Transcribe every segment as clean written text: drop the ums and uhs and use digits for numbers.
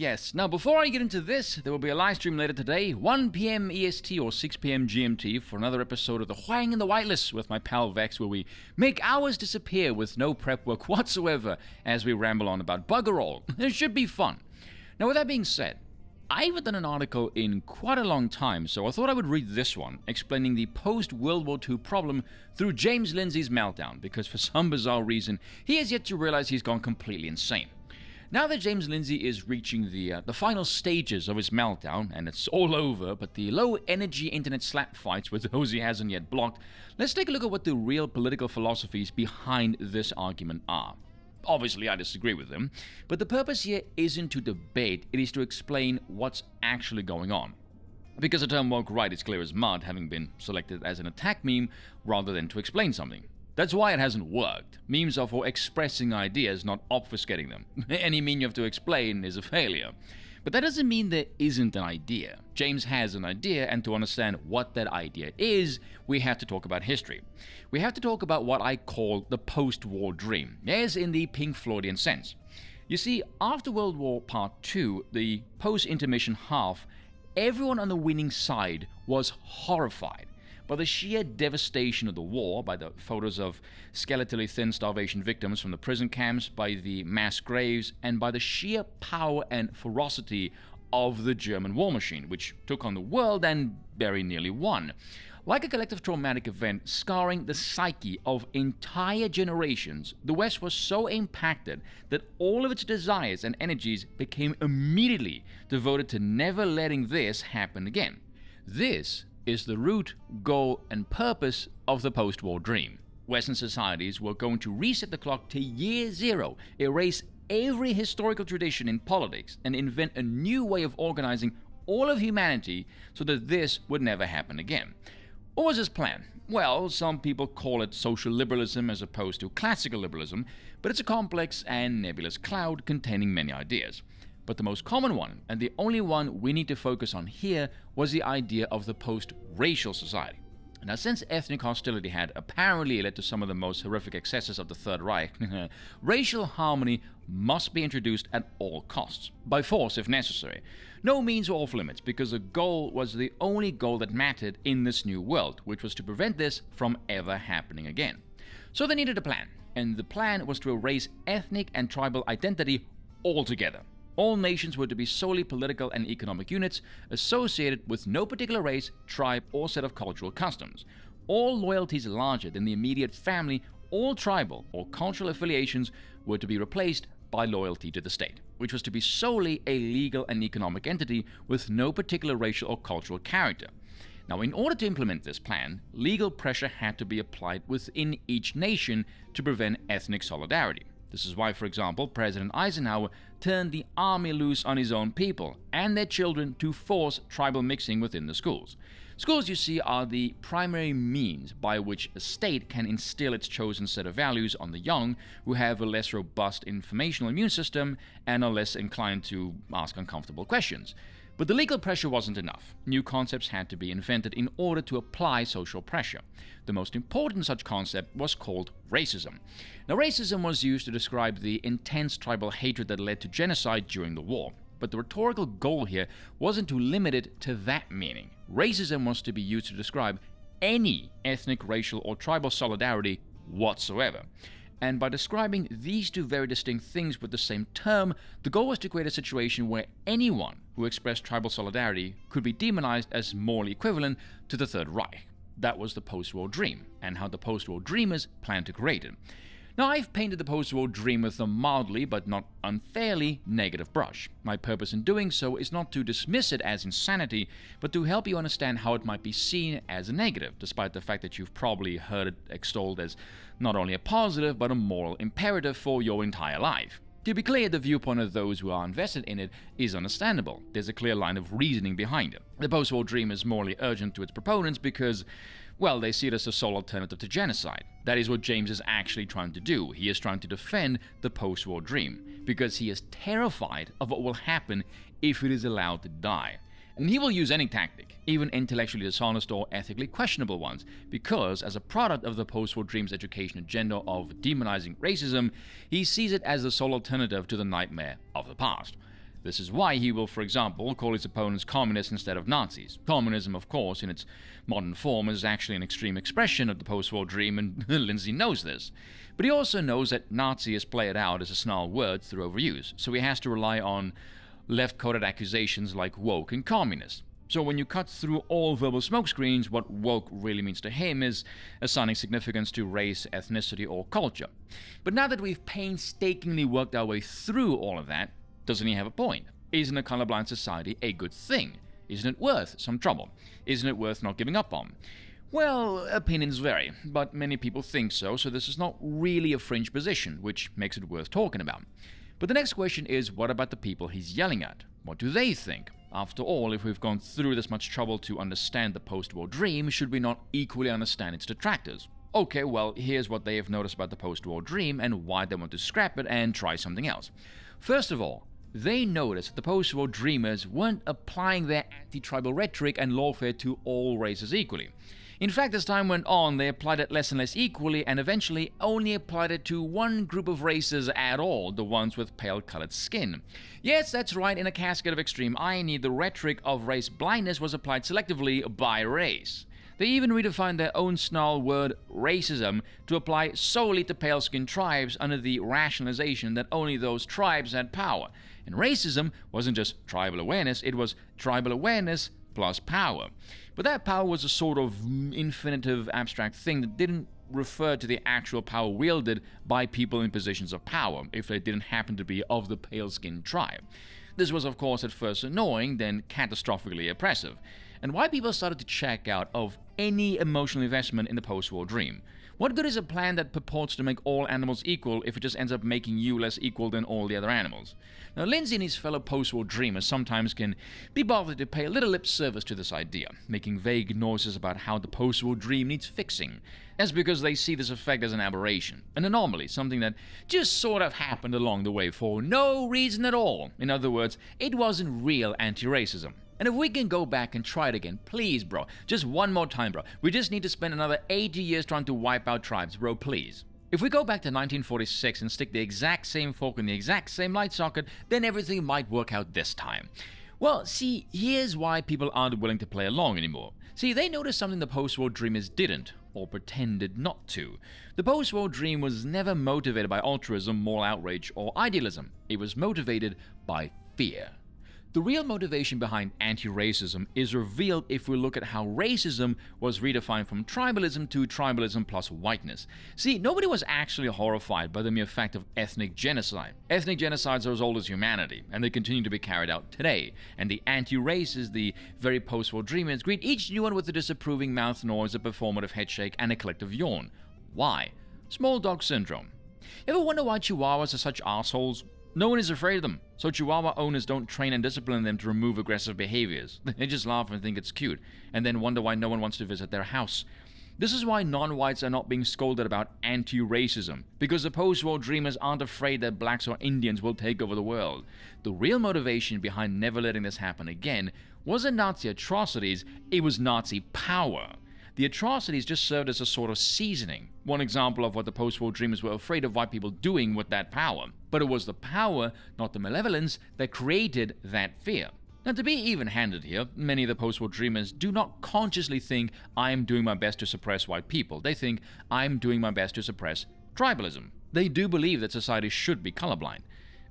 yes. Now, before I get into this, there will be a live stream later today, 1 p.m. EST or 6 p.m. GMT, for another episode of The Huang and the Whitelist with my pal Vex, where we make hours disappear with no prep work whatsoever as we ramble on about bugger all. It should be fun. Now, with that being said, I haven't done an article in quite a long time, so I thought I would read this one, explaining the post-World War II problem through James Lindsay's meltdown, because for some bizarre reason, he has yet to realize he's gone completely insane. Now that James Lindsay is reaching the final stages of his meltdown, and it's all over, but the low-energy internet slap fights with those he hasn't yet blocked, let's take a look at what the real political philosophies behind this argument are. Obviously, I disagree with them, but the purpose here isn't to debate, it is to explain what's actually going on. Because the term woke right is clear as mud, having been selected as an attack meme rather than to explain something. That's why it hasn't worked. Memes are for expressing ideas, not obfuscating them. Any meme you have to explain is a failure. But that doesn't mean there isn't an idea. James has an idea, and to understand what that idea is, we have to talk about history. We have to talk about what I call the post-war dream, as in the Pink Floydian sense. You see, after World War Part II, the post-intermission half, everyone on the winning side was horrified by the sheer devastation of the war, by the photos of skeletally thin starvation victims from the prison camps, by the mass graves, and by the sheer power and ferocity of the German war machine, which took on the world and very nearly won. Like a collective traumatic event scarring the psyche of entire generations, the West was so impacted that all of its desires and energies became immediately devoted to never letting this happen again. This is the root, goal, and purpose of the post-war dream. Western societies were going to reset the clock to year zero, erase every historical tradition in politics, and invent a new way of organizing all of humanity so that this would never happen again. What was his plan? Well, some people call it social liberalism as opposed to classical liberalism, but it's a complex and nebulous cloud containing many ideas. But the most common one, and the only one we need to focus on here, was the idea of the post-racial society. Now, since ethnic hostility had apparently led to some of the most horrific excesses of the Third Reich, racial harmony must be introduced at all costs, by force if necessary. No means or off limits, because the goal was the only goal that mattered in this new world, which was to prevent this from ever happening again. So they needed a plan, and the plan was to erase ethnic and tribal identity altogether. All nations were to be solely political and economic units associated with no particular race, tribe, or set of cultural customs. All loyalties larger than the immediate family, all tribal or cultural affiliations were to be replaced by loyalty to the state, which was to be solely a legal and economic entity with no particular racial or cultural character. Now, in order to implement this plan, legal pressure had to be applied within each nation to prevent ethnic solidarity. This is why, for example, President Eisenhower turned the army loose on his own people and their children to force tribal mixing within the schools. Schools, you see, are the primary means by which a state can instill its chosen set of values on the young, who have a less robust informational immune system and are less inclined to ask uncomfortable questions. But the legal pressure wasn't enough. New concepts had to be invented in order to apply social pressure. The most important such concept was called racism. Now, racism was used to describe the intense tribal hatred that led to genocide during the war. But the rhetorical goal here wasn't to limit it to that meaning. Racism was to be used to describe any ethnic, racial, or tribal solidarity whatsoever. And by describing these two very distinct things with the same term, the goal was to create a situation where anyone who expressed tribal solidarity could be demonized as morally equivalent to the Third Reich. That was the post-war dream, and how the post-war dreamers planned to create it. Now, I've painted the post-war dream with a mildly, but not unfairly, negative brush. My purpose in doing so is not to dismiss it as insanity, but to help you understand how it might be seen as a negative, despite the fact that you've probably heard it extolled as not only a positive, but a moral imperative for your entire life. To be clear, the viewpoint of those who are invested in it is understandable. There's a clear line of reasoning behind it. The post-war dream is morally urgent to its proponents because, well, they see it as a sole alternative to genocide. That is what James is actually trying to do. He is trying to defend the post-war dream, because he is terrified of what will happen if it is allowed to die. And he will use any tactic, even intellectually dishonest or ethically questionable ones, because as a product of the post-war dream's education agenda of demonizing racism, he sees it as the sole alternative to the nightmare of the past. This is why he will, for example, call his opponents communists instead of Nazis. Communism, of course, in its modern form, is actually an extreme expression of the post-war dream, and Lindsay knows this. But he also knows that Nazi is played out as a snarl word through overuse, so he has to rely on left-coded accusations like woke and communist. So when you cut through all verbal smokescreens, what woke really means to him is assigning significance to race, ethnicity, or culture. But now that we've painstakingly worked our way through all of that, doesn't he have a point? Isn't a colorblind society a good thing? Isn't it worth some trouble? Isn't it worth not giving up on? Well, opinions vary, but many people think so this is not really a fringe position, which makes it worth talking about. But the next question is, what about the people he's yelling at? What do they think? After all, if we've gone through this much trouble to understand the post-war dream, should we not equally understand its detractors? Okay, well, here's what they have noticed about the post-war dream and why they want to scrap it and try something else. First of all, they noticed that the post-war dreamers weren't applying their anti-tribal rhetoric and lawfare to all races equally. In fact, as time went on, they applied it less and less equally and eventually only applied it to one group of races at all, the ones with pale-colored skin. Yes, that's right, in a cascade of extreme irony, the rhetoric of race blindness was applied selectively by race. They even redefined their own snarl word racism to apply solely to pale-skinned tribes under the rationalization that only those tribes had power. And racism wasn't just tribal awareness, it was tribal awareness plus power. But that power was a sort of infinitive abstract thing that didn't refer to the actual power wielded by people in positions of power, if they didn't happen to be of the pale-skinned tribe. This was, of course, at first annoying, then catastrophically oppressive. And why people started to check out of any emotional investment in the post-war dream. What good is a plan that purports to make all animals equal if it just ends up making you less equal than all the other animals? Now, Lindsay and his fellow post-war dreamers sometimes can be bothered to pay a little lip service to this idea, making vague noises about how the post-war dream needs fixing. That's because they see this effect as an aberration, an anomaly, something that just sort of happened along the way for no reason at all. In other words, it wasn't real anti-racism. And if we can go back and try it again, please, bro. Just one more time, bro. We just need to spend another 80 years trying to wipe out tribes, bro, please. If we go back to 1946 and stick the exact same fork in the exact same light socket, then everything might work out this time. Well, see, here's why people aren't willing to play along anymore. See, they noticed something the post-war dreamers didn't, or pretended not to. The post-war dream was never motivated by altruism, moral outrage, or idealism. It was motivated by fear. The real motivation behind anti-racism is revealed if we look at how racism was redefined from tribalism to tribalism plus whiteness. See, nobody was actually horrified by the mere fact of ethnic genocide. Ethnic genocides are as old as humanity, and they continue to be carried out today. And the anti-racists, the very post-war dreamers, greet each new one with a disapproving mouth noise, a performative headshake, and a collective yawn. Why? Small dog syndrome. Ever wonder why Chihuahuas are such assholes? No one is afraid of them, so Chihuahua owners don't train and discipline them to remove aggressive behaviors. They just laugh and think it's cute, and then wonder why no one wants to visit their house. This is why non-whites are not being scolded about anti-racism, because the post-war dreamers aren't afraid that blacks or Indians will take over the world. The real motivation behind never letting this happen again wasn't Nazi atrocities, it was Nazi power. The atrocities just served as a sort of seasoning. One example of what the post-war dreamers were afraid of white people doing with that power. But it was the power, not the malevolence, that created that fear. Now, to be even-handed here, many of the post-war dreamers do not consciously think, I'm doing my best to suppress white people. They think, I'm doing my best to suppress tribalism. They do believe that society should be colorblind.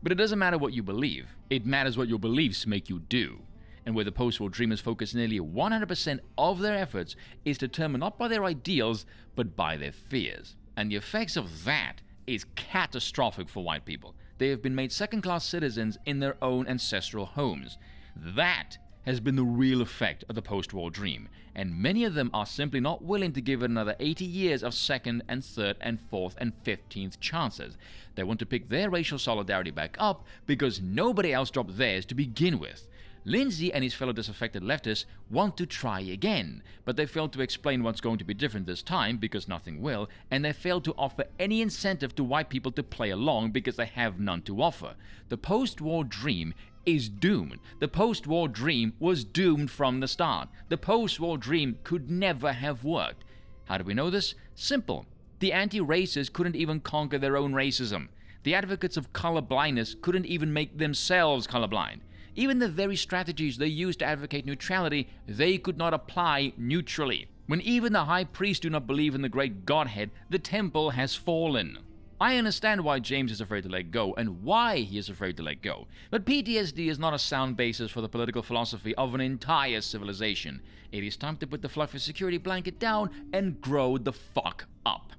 But it doesn't matter what you believe. It matters what your beliefs make you do. And where the post-war dreamers focus nearly 100% of their efforts is determined not by their ideals, but by their fears. And the effects of that is catastrophic for white people. They have been made second-class citizens in their own ancestral homes. That has been the real effect of the post-war dream, and many of them are simply not willing to give it another 80 years of second and third and fourth and 15th chances. They want to pick their racial solidarity back up because nobody else dropped theirs to begin with. Lindsay and his fellow disaffected leftists want to try again, but they failed to explain what's going to be different this time because nothing will, and they failed to offer any incentive to white people to play along because they have none to offer. The post-war dream is doomed. The post-war dream was doomed from the start. The post-war dream could never have worked. How do we know this? Simple. The anti-racists couldn't even conquer their own racism. The advocates of color blindness couldn't even make themselves colorblind. Even the very strategies they used to advocate neutrality, they could not apply neutrally. When even the high priests do not believe in the great Godhead, the temple has fallen. I understand why James is afraid to let go and why he is afraid to let go, but PTSD is not a sound basis for the political philosophy of an entire civilization. It is time to put the fluffy security blanket down and grow the fuck up.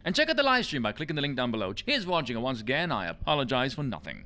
And check out the live stream by clicking the link down below. Cheers for watching, and once again, I apologize for nothing.